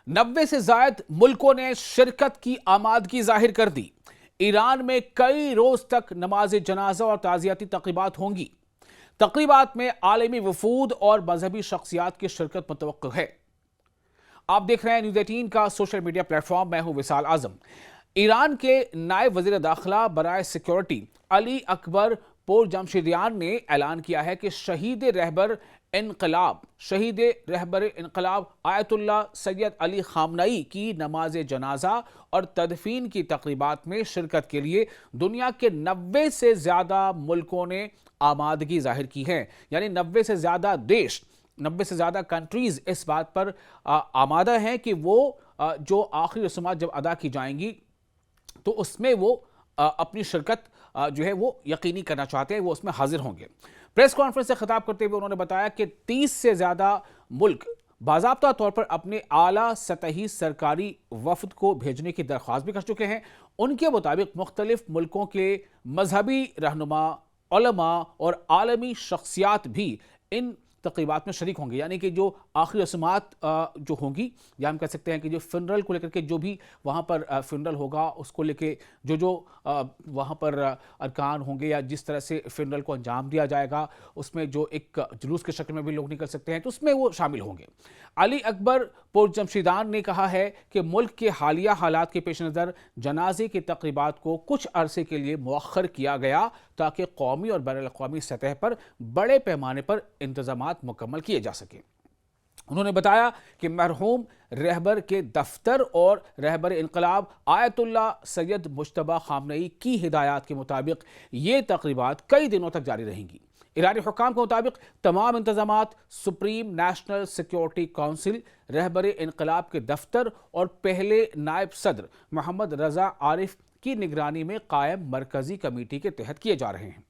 90 سے زائد ملکوں نے شرکت کی آمادگی ظاہر کر دی۔ ایران میں کئی روز تک نماز جنازہ اور تعزیتی تقریبات ہوں گی۔ تقریبات میں عالمی وفود اور مذہبی شخصیات کی شرکت متوقع ہے۔ آپ دیکھ رہے ہیں نیوز 18 کا سوشل میڈیا پلیٹ فارم، میں ہوں وصال اعظم۔ ایران کے نائب وزیر داخلہ برائے سیکیورٹی علی اکبر پورجمشیدیان نے اعلان کیا ہے کہ شہید رہبر انقلاب آیت اللہ سید علی خامنئی کی نماز جنازہ اور تدفین کی تقریبات میں شرکت کے لیے دنیا کے 90 سے زیادہ ملکوں نے آمادگی ظاہر کی ہے۔ یعنی 90 سے زیادہ دیش، 90 سے زیادہ کنٹریز اس بات پر آمادہ ہیں کہ وہ جو آخری رسومات جب ادا کی جائیں گی تو اس میں وہ اپنی شرکت جو ہے وہ یقینی کرنا چاہتے ہیں، وہ اس میں حاضر ہوں گے۔ پریس کانفرنس سے خطاب کرتے ہوئے انہوں نے بتایا کہ 30 سے زیادہ ملک باضابطہ طور پر اپنے اعلیٰ سطحی سرکاری وفد کو بھیجنے کی درخواست بھی کر چکے ہیں۔ ان کے مطابق مختلف ملکوں کے مذہبی رہنما، علماء اور عالمی شخصیات بھی ان تقریبات میں شریک ہوں گے۔ یعنی کہ جو آخری رسومات جو ہوں گی، یا ہم کہہ سکتے ہیں کہ جو فنرل کو لے کر کے جو بھی وہاں پر فنرل ہوگا، اس کو لے کے جو وہاں پر ارکان ہوں گے یا جس طرح سے فنرل کو انجام دیا جائے گا، اس میں جو ایک جلوس کے شکل میں بھی لوگ نکل سکتے ہیں تو اس میں وہ شامل ہوں گے۔ علی اکبر پورجمشیدان نے کہا ہے کہ ملک کے حالیہ حالات کے پیش نظر جنازے کی تقریبات کو کچھ عرصے کے لیے مؤخر کیا گیا تاکہ قومی اور بین الاقوامی سطح پر بڑے پیمانے پر انتظامات مکمل کیے جا سکیں۔ انہوں نے بتایا کہ مرحوم رہبر کے دفتر اور رہبر انقلاب آیت اللہ سید مجتبی خامنئی کی ہدایات کے مطابق یہ تقریبات کئی دنوں تک جاری رہیں گی۔ ایرانی حکام کے مطابق تمام انتظامات سپریم نیشنل سیکیورٹی کونسل، رہبر انقلاب کے دفتر اور پہلے نائب صدر محمد رضا عارف کی نگرانی میں قائم مرکزی کمیٹی کے تحت کیے جا رہے ہیں۔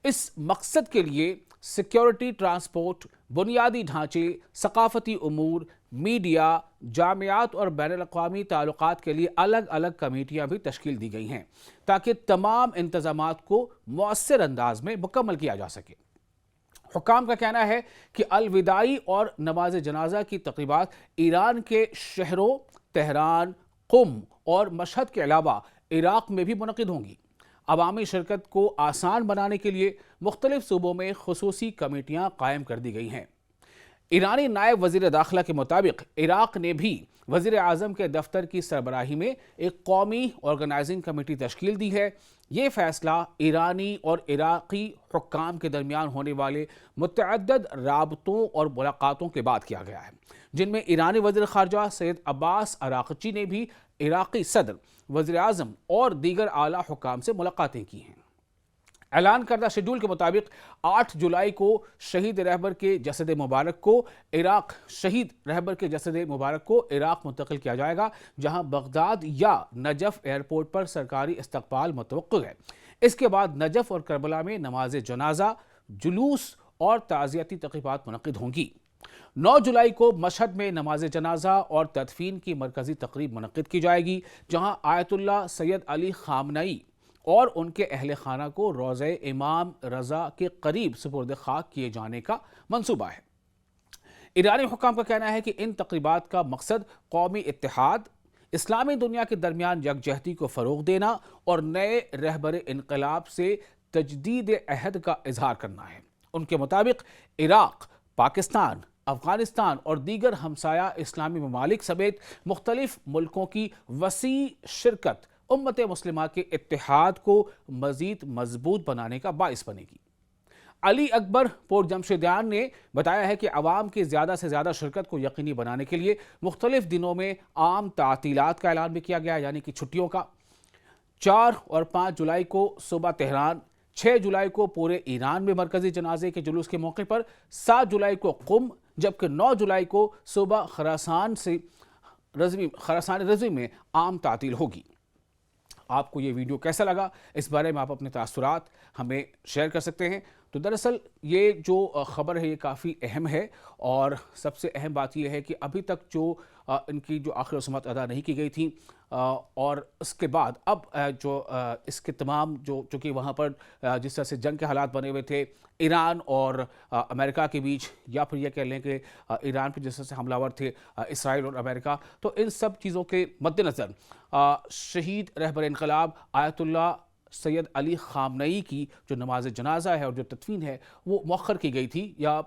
اس مقصد کے لیے سیکیورٹی، ٹرانسپورٹ، بنیادی ڈھانچے، ثقافتی امور، میڈیا، جامعات اور بین الاقوامی تعلقات کے لیے الگ الگ کمیٹیاں بھی تشکیل دی گئی ہیں تاکہ تمام انتظامات کو مؤثر انداز میں مکمل کیا جا سکے۔ حکام کا کہنا ہے کہ الوداعی اور نماز جنازہ کی تقریبات ایران کے شہروں تہران، قم اور مشہد کے علاوہ عراق میں بھی منعقد ہوں گی۔ عوامی شرکت کو آسان بنانے کے لیے مختلف صوبوں میں خصوصی کمیٹیاں قائم کر دی گئی ہیں۔ ایرانی نائب وزیر داخلہ کے مطابق عراق نے بھی وزیر اعظم کے دفتر کی سربراہی میں ایک قومی آرگنائزنگ کمیٹی تشکیل دی ہے۔ یہ فیصلہ ایرانی اور عراقی حکام کے درمیان ہونے والے متعدد رابطوں اور ملاقاتوں کے بعد کیا گیا ہے، جن میں ایرانی وزیر خارجہ سید عباس عراقچی نے بھی عراقی صدر، وزیر اعظم اور دیگر اعلیٰ حکام سے ملاقاتیں کی ہیں۔ اعلان کردہ شیڈول کے مطابق 8 جولائی کو شہید رہبر کے جسد مبارک کو عراق منتقل کیا جائے گا، جہاں بغداد یا نجف ایئرپورٹ پر سرکاری استقبال متوقع ہے۔ اس کے بعد نجف اور کربلا میں نماز جنازہ، جلوس اور تعزیتی تقریبات منعقد ہوں گی۔ 9 جولائی کو مشہد میں نماز جنازہ اور تدفین کی مرکزی تقریب منعقد کی جائے گی، جہاں آیت اللہ سید علی خامنئی اور ان کے اہل خانہ کو روضہ امام رضا کے قریب سپرد خاک کیے جانے کا منصوبہ ہے۔ ایرانی حکام کا کہنا ہے کہ ان تقریبات کا مقصد قومی اتحاد، اسلامی دنیا کے درمیان یکجہتی کو فروغ دینا اور نئے رہبر انقلاب سے تجدید عہد کا اظہار کرنا ہے۔ ان کے مطابق عراق، پاکستان، افغانستان اور دیگر ہمسایہ اسلامی ممالک سمیت مختلف ملکوں کی وسیع شرکت امت مسلمہ کے اتحاد کو مزید مضبوط بنانے کا باعث بنے گی۔ علی اکبر پورجمشیدیان نے بتایا ہے کہ عوام کی زیادہ سے زیادہ شرکت کو یقینی بنانے کے لیے مختلف دنوں میں عام تعطیلات کا اعلان بھی کیا گیا، یعنی کہ چھٹیوں کا۔ 4 اور 5 جولائی کو صبح تہران، 6 جولائی کو پورے ایران میں مرکزی جنازے کے جلوس کے موقع پر، 7 جولائی کو قم، جبکہ 9 جولائی کو صوبہ خراسان رضوی میں عام تعطیل ہوگی۔ آپ کو یہ ویڈیو کیسا لگا؟ اس بارے میں آپ اپنے تاثرات ہمیں شیئر کر سکتے ہیں۔ تو دراصل یہ جو خبر ہے یہ کافی اہم ہے، اور سب سے اہم بات یہ ہے کہ ابھی تک جو ان کی جو آخری رسومات ادا نہیں کی گئی تھیں، اور اس کے بعد اب جو اس کے تمام جو چونکہ وہاں پر جس طرح سے جنگ کے حالات بنے ہوئے تھے ایران اور امریکہ کے بیچ، یا پھر یہ کہہ لیں کہ ایران پہ جس طرح سے حملہ آور تھے اسرائیل اور امریکہ، تو ان سب چیزوں کے مد نظر شہید رہبر انقلاب آیت اللہ سید علی خامنئی کی جو نماز جنازہ ہے اور جو تدفین ہے وہ مؤخر کی گئی تھی، یا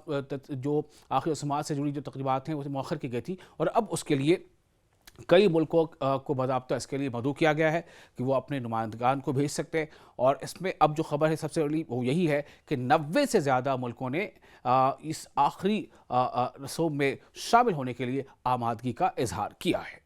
جو آخری رسومات سے جڑی جو تقریبات ہیں وہ مؤخر کی گئی تھی، اور اب اس کے لیے کئی ملکوں کو باضابطہ اس کے لیے مدعو کیا گیا ہے کہ وہ اپنے نمائندگان کو بھیج سکتے ہیں۔ اور اس میں اب جو خبر ہے سب سے بڑی وہ یہی ہے کہ 90 سے زیادہ ملکوں نے اس آخری رسوم میں شامل ہونے کے لیے آمادگی کا اظہار کیا ہے۔